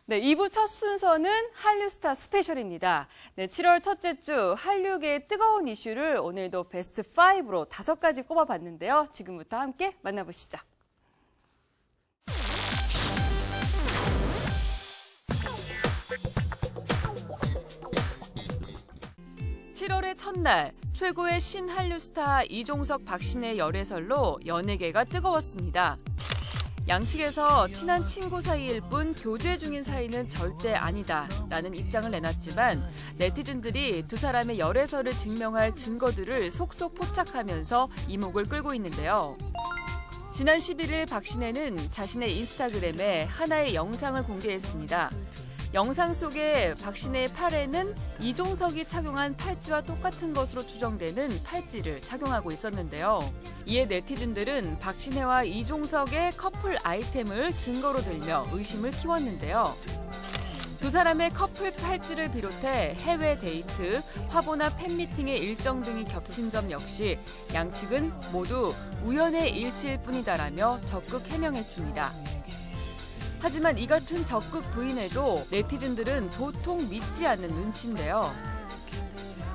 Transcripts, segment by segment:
네, 2부 첫 순서는 한류스타 스페셜입니다. 네, 7월 첫째 주 한류계의 뜨거운 이슈를 오늘도 베스트 5로 5가지 꼽아봤는데요. 지금부터 함께 만나보시죠. 7월의 첫날, 최고의 신한류 스타 이종석, 박신혜 열애설로 연예계가 뜨거웠습니다. 양측에서 친한 친구 사이일 뿐 교제 중인 사이는 절대 아니다라는 입장을 내놨지만 네티즌들이 두 사람의 열애설을 증명할 증거들을 속속 포착하면서 이목을 끌고 있는데요. 지난 11일 박신혜는 자신의 인스타그램에 하나의 영상을 공개했습니다. 영상 속에 박신혜의 팔에는 이종석이 착용한 팔찌와 똑같은 것으로 추정되는 팔찌를 착용하고 있었는데요. 이에 네티즌들은 박신혜와 이종석의 커플 아이템을 증거로 들며 의심을 키웠는데요. 두 사람의 커플 팔찌를 비롯해 해외 데이트, 화보나 팬미팅의 일정 등이 겹친 점 역시 양측은 모두 우연의 일치일 뿐이다라며 적극 해명했습니다. 하지만 이 같은 적극 부인에도 네티즌들은 도통 믿지 않는 눈치인데요.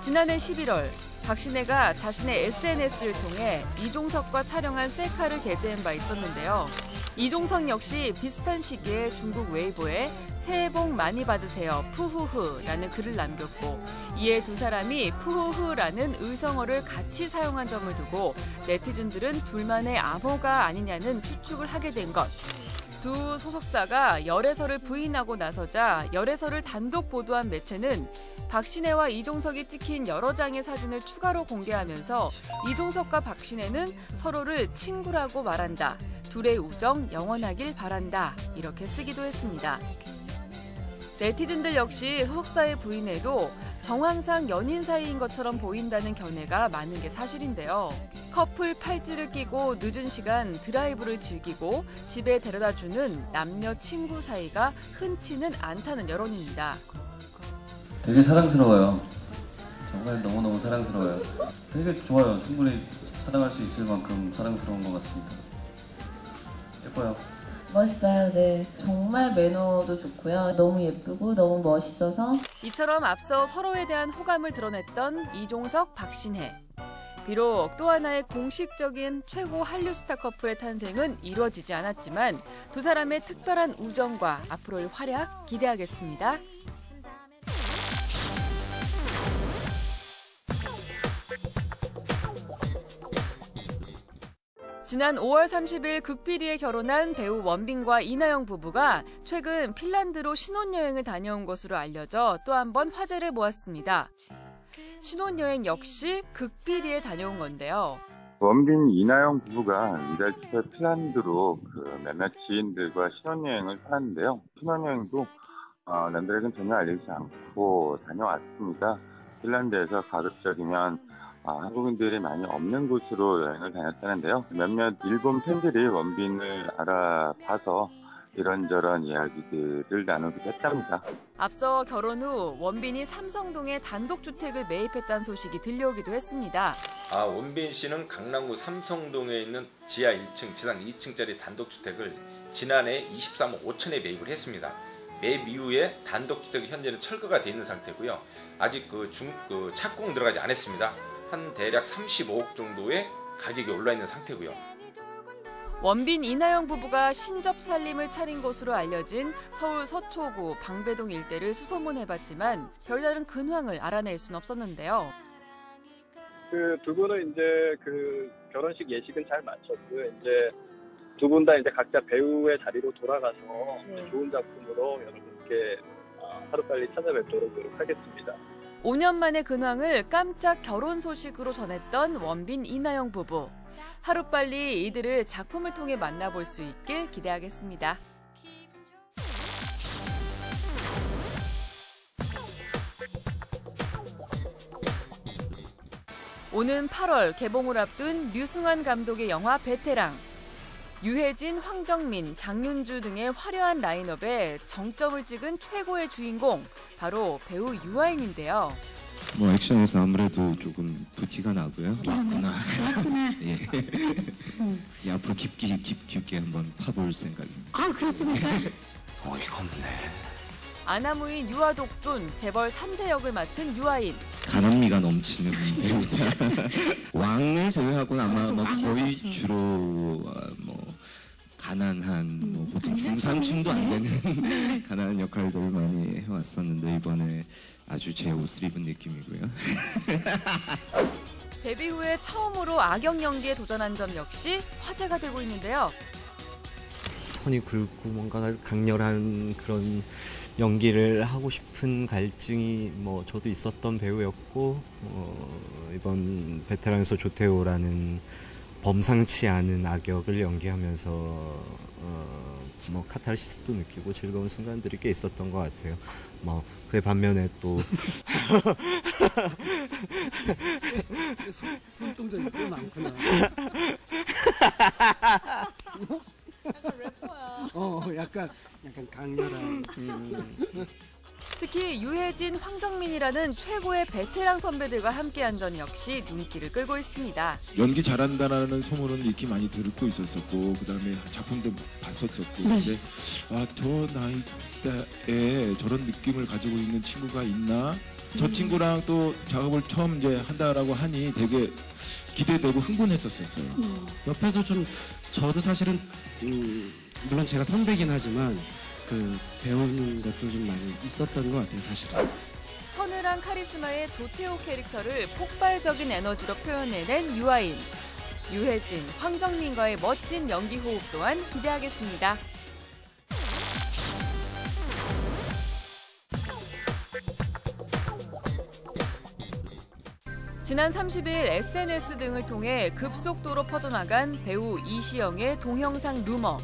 지난해 11월 박신혜가 자신의 SNS를 통해 이종석과 촬영한 셀카를 게재한 바 있었는데요. 이종석 역시 비슷한 시기에 중국 웨이보에 새해 복 많이 받으세요 푸후흐라는 글을 남겼고 이에 두 사람이 푸후흐라는 의성어를 같이 사용한 점을 두고 네티즌들은 둘만의 암호가 아니냐는 추측을 하게 된 것. 두 소속사가 열애설을 부인하고 나서자 열애설을 단독 보도한 매체는 박신혜와 이종석이 찍힌 여러 장의 사진을 추가로 공개하면서 이종석과 박신혜는 서로를 친구라고 말한다. 둘의 우정 영원하길 바란다. 이렇게 쓰기도 했습니다. 네티즌들 역시 소속사의 부인에도 정황상 연인 사이인 것처럼 보인다는 견해가 많은 게 사실인데요. 커플 팔찌를 끼고 늦은 시간 드라이브를 즐기고 집에 데려다주는 남녀 친구 사이가 흔치는 않다는 여론입니다. 되게 사랑스러워요. 정말 너무너무 사랑스러워요. 되게 좋아요. 충분히 사랑할 수 있을 만큼 사랑스러운 것 같습니다. 예뻐요. 멋있어요. 네. 정말 매너도 좋고요. 너무 예쁘고 너무 멋있어서. 이처럼 앞서 서로에 대한 호감을 드러냈던 이종석, 박신혜. 비록 또 하나의 공식적인 최고 한류 스타 커플의 탄생은 이루어지지 않았지만 두 사람의 특별한 우정과 앞으로의 활약 기대하겠습니다. 지난 5월 30일 극비리에 결혼한 배우 원빈과 이나영 부부가 최근 핀란드로 신혼여행을 다녀온 것으로 알려져 또 한 번 화제를 모았습니다. 신혼여행 역시 극비리에 다녀온 건데요. 원빈, 이나영 부부가 이달 초에 핀란드로 몇몇 지인들과 신혼여행을 하는데요. 신혼여행도 남들에게는 전혀 알리지 않고 다녀왔습니다. 핀란드에서 가급적이면 한국인들이 많이 없는 곳으로 여행을 다녔다는데요. 몇몇 일본 팬들이 원빈을 알아봐서 이런저런 이야기들을 나누기도 했답니다. 앞서 결혼 후 원빈이 삼성동에 단독주택을 매입했다는 소식이 들려오기도 했습니다. 원빈 씨는 강남구 삼성동에 있는 지하 1층, 지상 2층짜리 단독주택을 지난해 23억 5천에 매입을 했습니다. 매입 이후에 단독주택이 현재는 철거가 돼 있는 상태고요. 아직 착공 들어가지 않았습니다. 한 대략 35억 정도의 가격이 올라 있는 상태고요. 원빈, 이나영 부부가 신접 살림을 차린 곳으로 알려진 서울 서초구 방배동 일대를 수소문해봤지만 별다른 근황을 알아낼 순 없었는데요. 두 분은 이제 결혼식 예식은 잘 마쳤고요. 이제 두 분 다 이제 각자 배우의 자리로 돌아가서 좋은 작품으로 여러분께 하루빨리 찾아뵙도록 노력하겠습니다. 5년 만의 근황을 깜짝 결혼 소식으로 전했던 원빈, 이나영 부부. 하루빨리 이들을 작품을 통해 만나볼 수 있길 기대하겠습니다. 오는 8월 개봉을 앞둔 류승환 감독의 영화 베테랑. 유해진, 황정민, 장윤주 등의 화려한 라인업에 정점을 찍은 최고의 주인공, 바로 배우 유아인인데요. 액션에서 아무래도 조금 부티가 나고요. 맞구나. 예. 앞으로 깊게 한번 파볼 생각입니다. 그렇습니까? 어이가 없네. 아나무인 유아독존 재벌 3세 역을 맡은 유아인. 가난미가 넘치는 배우다. 왕을 제외하고는 아마 뭐 거의 주로 뭐 가난한 뭐 보통 중산층도 안 되는 가난한 역할들을 많이 해왔었는데 이번에 아주 제 옷을 입은 느낌이고요. 데뷔 후에 처음으로 악역 연기에 도전한 점 역시 화제가 되고 있는데요. 선이 굵고 뭔가 강렬한 그런 연기를 하고 싶은 갈증이 뭐 저도 있었던 배우였고 이번 베테랑에서 조태호라는 범상치 않은 악역을 연기하면서 뭐 카타르시스도 느끼고 즐거운 순간들이 꽤 있었던 것 같아요. 뭐 그에 반면에 또 손동작이 꽤 많구나. 약간 래퍼야. 약간 강렬한. 특히 유해진, 황정민이라는 최고의 베테랑 선배들과 함께한 점 역시 눈길을 끌고 있습니다. 연기 잘한다라는 소문은 익히 많이 듣고 있었었고 그다음에 작품도 봤었었고 근데 저 나이대에 저런 느낌을 가지고 있는 친구가 있나? 저 친구랑 또 작업을 처음 이제 한다라고 하니 되게 기대되고 흥분했었어요. 옆에서 좀 저도 사실은 물론 제가 선배긴 하지만 그 배우는 것도 좀 많이 있었던 것 같아요, 사실은. 서늘한 카리스마의 조태호 캐릭터를 폭발적인 에너지로 표현해낸 유아인. 유해진, 황정민과의 멋진 연기 호흡 또한 기대하겠습니다. 지난 30일 SNS 등을 통해 급속도로 퍼져나간 배우 이시영의 동영상 루머.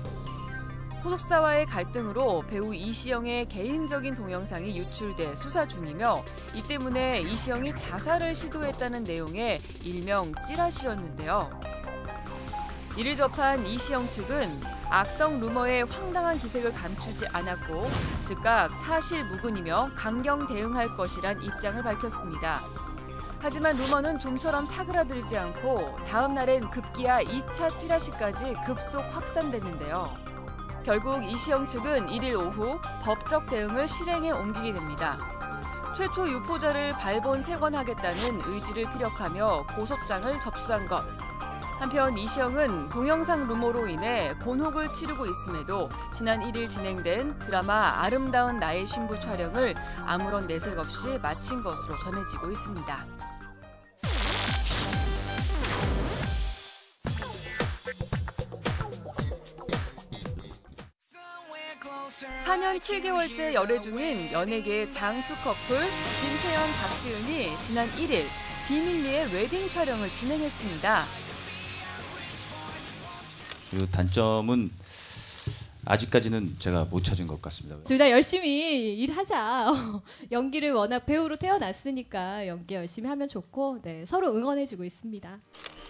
소속사와의 갈등으로 배우 이시영의 개인적인 동영상이 유출돼 수사 중이며 이 때문에 이시영이 자살을 시도했다는 내용의 일명 찌라시였는데요. 이를 접한 이시영 측은 악성 루머의 황당한 기색을 감추지 않았고 즉각 사실 무근이며 강경 대응할 것이란 입장을 밝혔습니다. 하지만 루머는 좀처럼 사그라들지 않고 다음 날엔 급기야 2차 찌라시까지 급속 확산됐는데요. 결국 이시영 측은 1일 오후 법적 대응을 실행에 옮기게 됩니다. 최초 유포자를 발본색원하겠다는 의지를 피력하며 고소장을 접수한 것. 한편 이시영은 동영상 루머로 인해 곤혹을 치르고 있음에도 지난 1일 진행된 드라마 아름다운 나의 신부 촬영을 아무런 내색 없이 마친 것으로 전해지고 있습니다. 4년 7개월째 열애 중인 연예계의 장수 커플 진태현, 박시은이 지난 1일 비밀리에 웨딩 촬영을 진행했습니다. 그 단점은 아직까지는 제가 못 찾은 것 같습니다. 둘 다 열심히 일하자. 연기를 워낙 배우로 태어났으니까 연기 열심히 하면 좋고 서로 응원해주고 있습니다.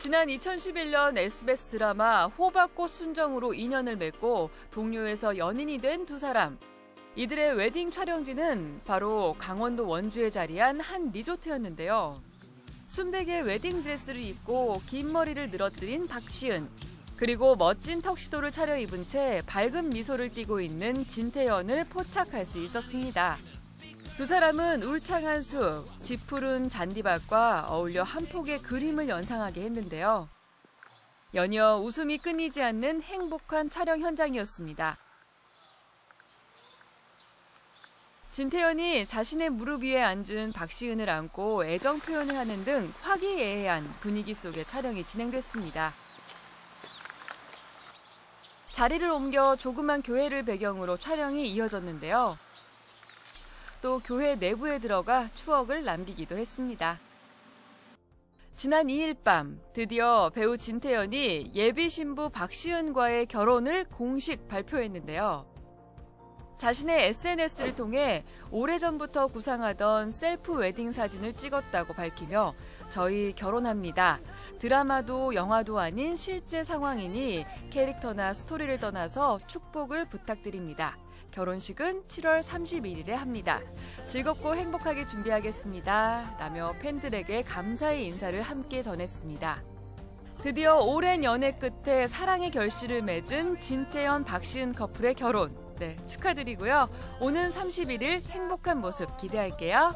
지난 2011년 SBS 드라마 호박꽃 순정으로 인연을 맺고 동료에서 연인이 된 두 사람. 이들의 웨딩 촬영지는 바로 강원도 원주에 자리한 한 리조트였는데요. 순백의 웨딩 드레스를 입고 긴 머리를 늘어뜨린 박시은. 그리고 멋진 턱시도를 차려입은 채 밝은 미소를 띠고 있는 진태현을 포착할 수 있었습니다. 두 사람은 울창한 숲, 짙푸른 잔디밭과 어울려 한 폭의 그림을 연상하게 했는데요. 연이어 웃음이 끊이지 않는 행복한 촬영 현장이었습니다. 진태현이 자신의 무릎 위에 앉은 박시은을 안고 애정 표현을 하는 등 화기애애한 분위기 속에 촬영이 진행됐습니다. 자리를 옮겨 조그만 교회를 배경으로 촬영이 이어졌는데요. 또 교회 내부에 들어가 추억을 남기기도 했습니다. 지난 2일 밤 드디어 배우 진태현이 예비 신부 박시은과의 결혼을 공식 발표했는데요. 자신의 SNS를 통해 오래전부터 구상하던 셀프 웨딩 사진을 찍었다고 밝히며 저희 결혼합니다. 드라마도 영화도 아닌 실제 상황이니 캐릭터나 스토리를 떠나서 축복을 부탁드립니다. 결혼식은 7월 31일에 합니다. 즐겁고 행복하게 준비하겠습니다. 라며 팬들에게 감사의 인사를 함께 전했습니다. 드디어 오랜 연애 끝에 사랑의 결실을 맺은 진태현, 박시은 커플의 결혼. 네, 축하드리고요. 오는 31일 행복한 모습 기대할게요.